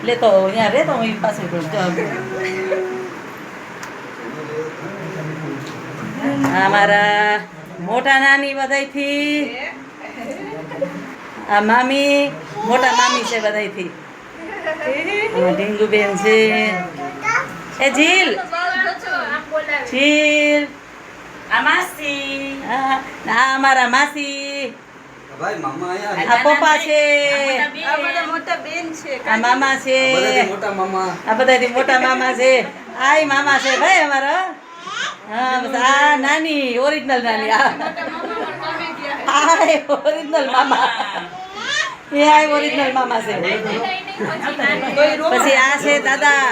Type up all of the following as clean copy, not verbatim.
લેતો અહીંયા રહેતો હું એની પાસે આ મારા મોટા નાની બધાયથી આ મામી મોટા મામી છે બધાયથી ઢીંગુબેન છે એ ઝીલ ઝીલ આ માસી આ અમારા માસી ભાઈ મામા આયા આ પપ્પા છે આ બધા મોટા બેન છે આ મામા છે બધાથી મોટા મામા આ બધાથી મોટા મામા છે આય મામા છે ભાઈ અમારા હા બસ આ નાની ઓરિજિનલ નાની આ ઓરિજિનલ મામા એ આ ઓરિજિનલ મામા છે પછી આ છે દાદા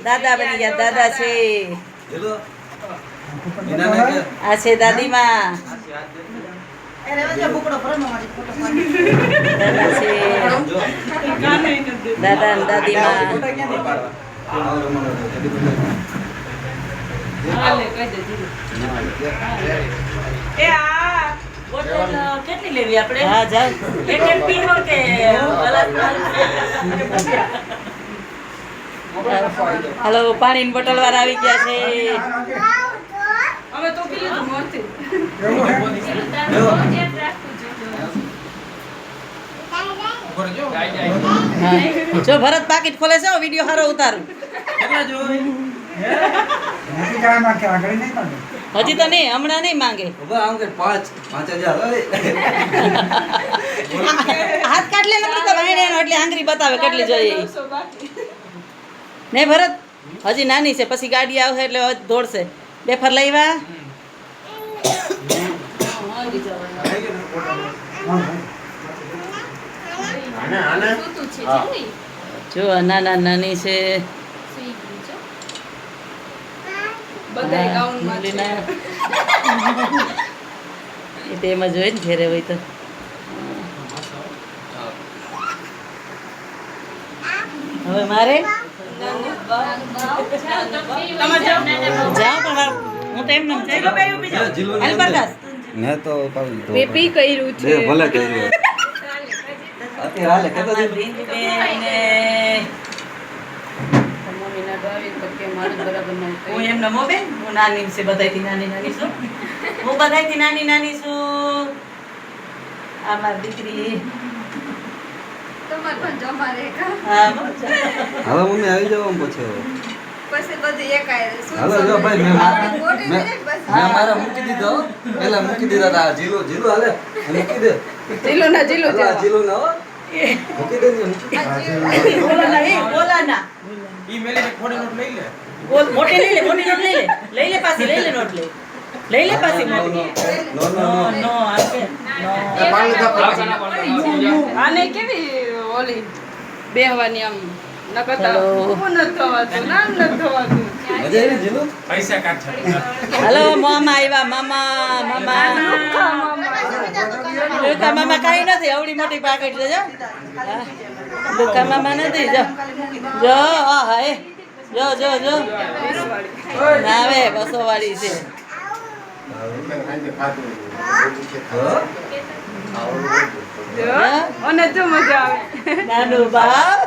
દાદા બની ગયા દાદા છે ચલો ઇનાને કે આ છે દાદીમાં દાદા છે જો દાદા અને દાદીમાં એ આ બોટલ કેટલી લેવી આપણે હા જાવ એક એક પીવો કે હાલો પાણીની બોટલ વાળા આવી ગયા છે અમે તો પી લીધું મોરથી હા. જો ભરત પાકીટ ખોલે છે વિડીયો સારો ઉતારું હજી તો નહીં હમણાં નહીં માંગે હવે આમ કે 5,000 હાથ કાઢલે નકરી તો ભાઈને એટલે આંગળી બતાવે કેટલી જોઈએ ઈ. નહીં ભરત હજી નાની છે પછી ગાડી આવશે એટલે હવે દોડશે બેફર લઈવા જો નાના નાની છે બધા ગાઉન માં છે મુલીના. એ તો એમ જ હોય ને ઘેરે હોય તો હવે મારે જાઉં પણ હું તો એમ નમ હાલ પ્રકાશ ને તો પાવી તો પી કર્યું છે ભલે કર્યું અત્યારે હાલે કેતો ઢીંગુબેન ને મમ્મીના ભાવી તો કે મારે બરાબર ન હું એમ નમો બેન હું નાની છે બધાયથી નાની નાની છું હું બધાયથી નાની નાની છું આ મારી દીકરી તમારે પણ જમા રે કા હા હવે મમ્મી આવી જાવ આમ પછી પછી બધી એકાય હાલો જો ભાઈ મેં મોટી મેં ને બસ મારા મૂકી દીધો પેલા મૂકી દીધા તા જીલો જીલો હાલે મૂકી દે જીલો ના જીલો હાલો, આ જીલો ના હો મૂકી દે ને, મૂકી દે. બોલા ના ઈ મેલીને થોડી નોટ લઈ લે બોલ મોટી લઈ લે મોટી નોટ લઈ લે પાછી લઈ લે નોટ લઈ લે પાછી નો મોટી નો નો નો નો નો આપે નો આને કેવી ઓલી બેહવાની આમ નકતા હેલો. ઊભું નથી થવાતું નામ નથી થવાતું મજા આવી જીલો પૈસા કાઢ હલો મામા આવ્યા મામા મામા લુકા મામા કાંઈ નથી આવડી મોટી પાકેટ છે જો લુકા મામા નથી જો જો હા હે જો જો જો ના આવે 200 વાળી છે અને જો મજા આવે નાનું બાવ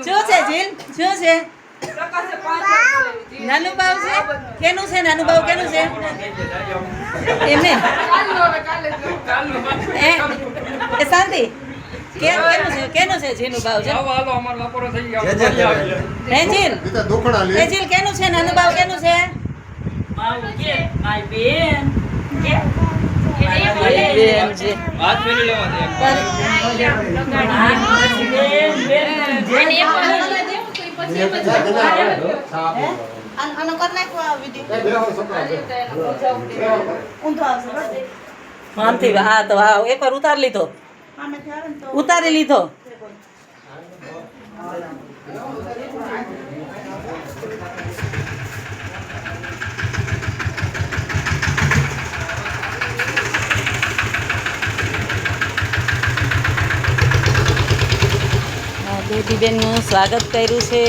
શું છે જીલ શું છે પ્રકાશે 5 લેવી નાનું બાવ છે કેનું છે નાનું બાવ કેનું છે એમને એ શાંતિ કેનું છે જીનું બાવ છે હાલો અમાર બપોરો થઈ જે જે ગયા હે જીલ એ જીલ કેનું છે નાનું બાવ કેનું છે મારું કે મારી બેન કે મારી બેન છે હાથ ફેરી લેવા દે મારી બેન બેન આમથી હા તો હા એકવાર ઉતારી લીધો ઉતારી લીધો બેબીબેનનું સ્વાગત કર્યું છે